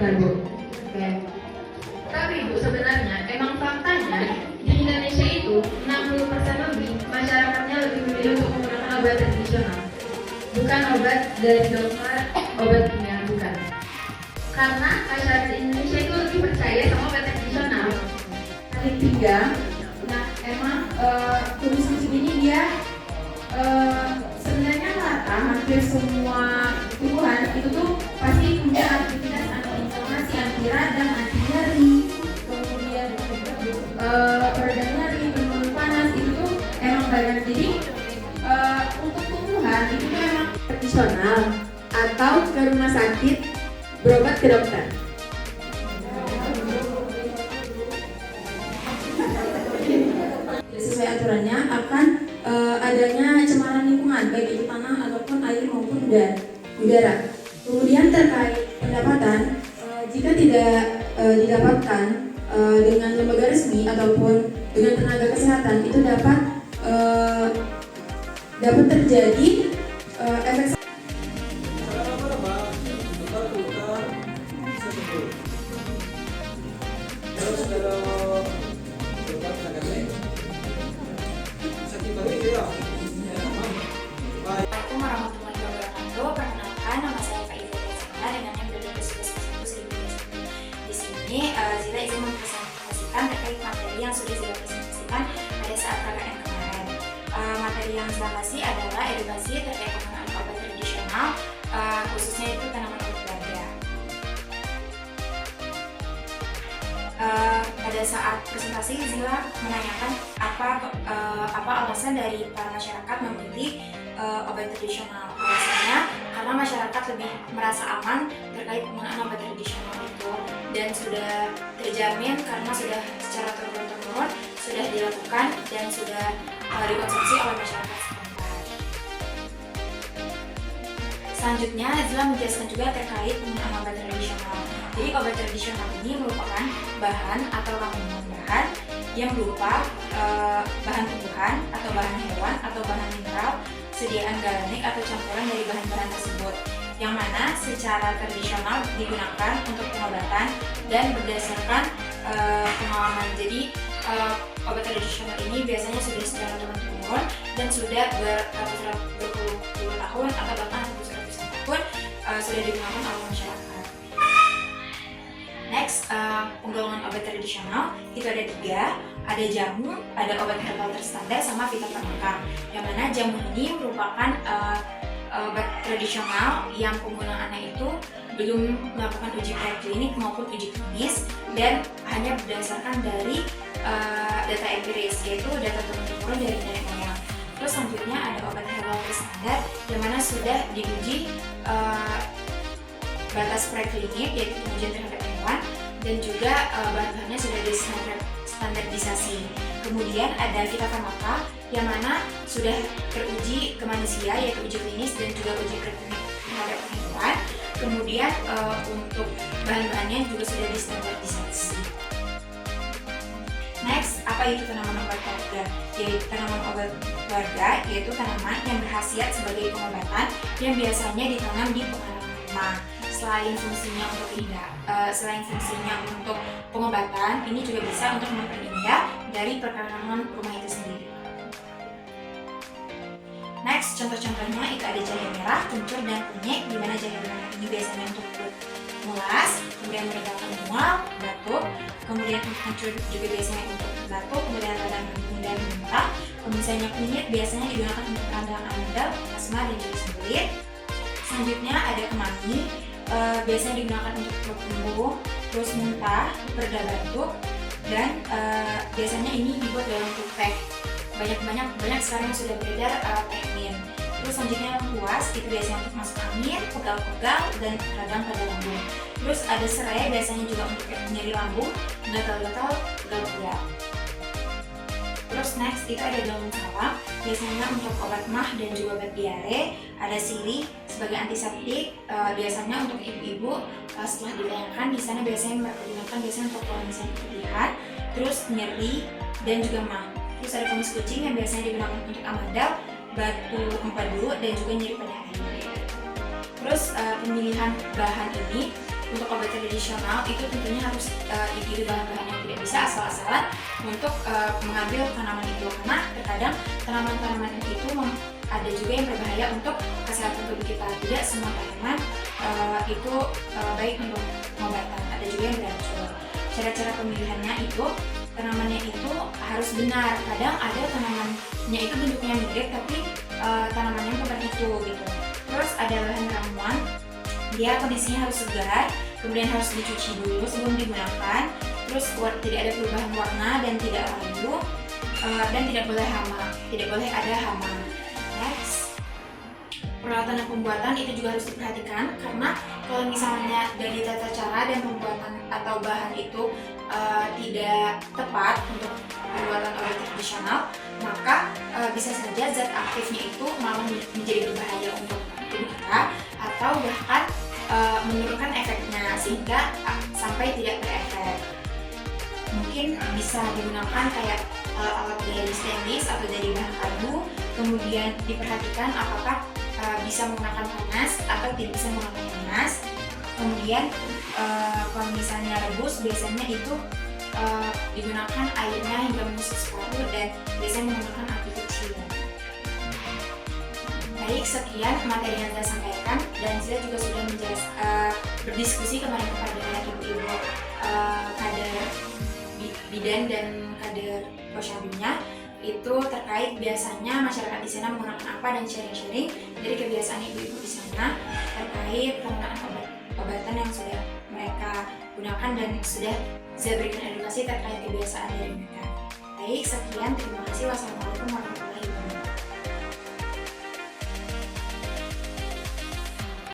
karbo. Oke. Tapi Ibu, sebenarnya emang faktanya di Indonesia itu 60% lebih masyarakatnya lebih memilih untuk menggunakan obat tradisional. Bukan obat dari dokter, obat kimia, bukan. Karena masyarakat Indonesia itu lebih percaya sama obat tradisional. Yang ketiga, nah emang kumis-kumis ini dia sebenarnya rata hampir semua tumbuhan itu tuh pasti punya aktivitas anti-inflamasi, anti radang, anti nyeri, kemudian peredam nyeri, penurun panas itu tuh emang banyak. Jadi untuk tumbuhan itu tuh emang tradisional atau ke rumah sakit berobat ke dokter. Sesuai aturannya akan adanya cemaran lingkungan baik itu tanah ataupun air maupun udara. Kemudian terkait pendapatan, jika tidak didapatkan dengan lembaga resmi ataupun dengan tenaga kesehatan itu dapat terjadi efek. Assalamualaikum warahmatullahi wabarakatuh. Perkenalkan, nama saya Kak Ibu Zila dengan yang berada di sini. Zila izin mempresentasikan terkait materi yang sudah Zila presentasikan pada saat KKN kemarin. Materi yang Zila kasih adalah edukasi terkait penggunaan obat tradisional, khususnya itu tanaman obat warga. Pada saat presentasi Zila menanyakan apa alasan dari para masyarakat memilih obat tradisional. Alasannya karena masyarakat lebih merasa aman terkait penggunaan obat tradisional itu, dan sudah terjamin karena sudah secara turun-temurun sudah dilakukan dan sudah dikonsumsi oleh masyarakat setempat. Selanjutnya Zila menjelaskan juga terkait penggunaan obat tradisional. Jadi obat tradisional ini merupakan bahan atau ramuan bahan yang berupa bahan tumbuhan atau bahan hewan atau bahan mineral, sediaan galanik atau campuran dari bahan-bahan tersebut, yang mana secara tradisional digunakan untuk pengobatan dan berdasarkan pengalaman. Jadi obat tradisional ini biasanya sudah secara turun-temurun dan sudah berpuluh-puluh tahun atau bahkan ratusan tahun sudah digunakan oleh masyarakat. Next, penggolongan obat tradisional itu ada 3, ada jamu, ada obat herbal terstandar, sama fitofarmaka. Yang mana jamu ini merupakan obat tradisional yang penggunaannya itu belum melakukan uji preklinik maupun uji klinis dan hanya berdasarkan dari data empiris, yaitu data turun-temurun dari nenek moyang. Terus selanjutnya ada obat herbal terstandar yang mana sudah diuji batas preklinik, yaitu pengujian terhadap hewan, dan juga bahan-bahannya sudah standarisasi. Kemudian ada fitofarmaka yang mana sudah teruji ke manusia, yaitu uji klinis dan juga uji preklinik terhadap hewan. Kemudian untuk bahan-bahannya juga sudah distandarisasi. Next, apa itu tanaman obat warga? Yaitu tanaman obat warga yaitu tanaman yang berkhasiat sebagai pengobatan yang biasanya ditanam di pekarangan rumah. Selain fungsinya untuk pengobatan, ini juga bisa untuk memperindah dari perkarangan rumah itu sendiri. Next, contoh-contohnya itu ada jahe merah, kencur, dan kunyit, di mana jahe merah ini biasanya untuk kulit mulas, kemudian meredakan mual, batuk, kemudian kencur juga biasanya untuk batuk, kemudian radang dan muntah. Misalnya kunyit biasanya digunakan untuk radang amandel, asma, dan juga sembelit. Selanjutnya ada kemangi, biasanya digunakan untuk perut kembung, terus muntah, pereda batuk, dan biasanya ini dibuat dalam teh. Banyak sekarang yang sudah beredar teh mint. Terus selanjutnya lengkuas, itu biasanya untuk masuk angin, pegal-pegal, dan radang pada lambung. Terus ada serai, biasanya juga untuk nyeri lambung, gatal-gatal, pegal-pegal. Terus next itu ada daun salam, biasanya untuk obat mah dan juga obat diare. Ada sirih sebagai antiseptik, biasanya untuk ibu-ibu setelah dilahirkan di sana biasanya digunakan untuk kalau misalnya berlebihan, terus nyeri dan juga mah. Terus ada kumis kucing yang biasanya digunakan untuk amandel, batu empedu, dan juga nyeri pada hari. Terus pemilihan bahan ini untuk obat tradisional itu tentunya harus dipilih bahan-bahan yang tidak bisa asal-asalan untuk mengambil tanaman itu, karena terkadang tanaman-tanaman itu ada juga yang berbahaya untuk kesehatan tubuh kita. Tidak semua tanaman itu baik untuk pengobatan, ada juga yang beracun. Cara-cara pemilihannya itu, tanamannya itu harus benar. Kadang ada tanamannya itu bentuknya mirip tapi tanamannya bukan itu gitu. Terus ada bahan ramuan, dia kondisinya harus segar, kemudian harus dicuci dulu sebelum digunakan. Terus tidak ada perubahan warna dan tidak layu, dan tidak boleh ada hama. Next, peralatan dan pembuatan itu juga harus diperhatikan, karena kalau misalnya dari tata cara dan pembuatan atau bahan itu tidak tepat untuk pembuatan obat tradisional, maka bisa saja zat aktifnya itu malah menjadi berbahaya untuk tubuh kita, atau bahkan menurunkan efeknya sehingga sampai tidak berefek. Mungkin bisa digunakan kayak alat dari stainless atau dari bahan kaldu, kemudian diperhatikan apakah bisa menggunakan panas atau tidak bisa menggunakan panas. Kemudian kalau misalnya rebus, biasanya itu digunakan airnya hingga menusuk separuh dan biasanya menggunakan api kecil. Baik, sekian materi yang saya sampaikan, dan saya juga sudah berdiskusi kemarin kepada ibu-ibu kader bidan dan kader posyandunya itu terkait biasanya masyarakat di sana menggunakan apa, dan sharing-sharing dari kebiasaan ibu-ibu di sana terkait penggunaan obat-obatan yang sudah mereka gunakan, dan sudah saya berikan edukasi terkait kebiasaan dari mereka. Baik, sekian, terima kasih. Wassalamualaikum warahmatullahi wabarakatuh.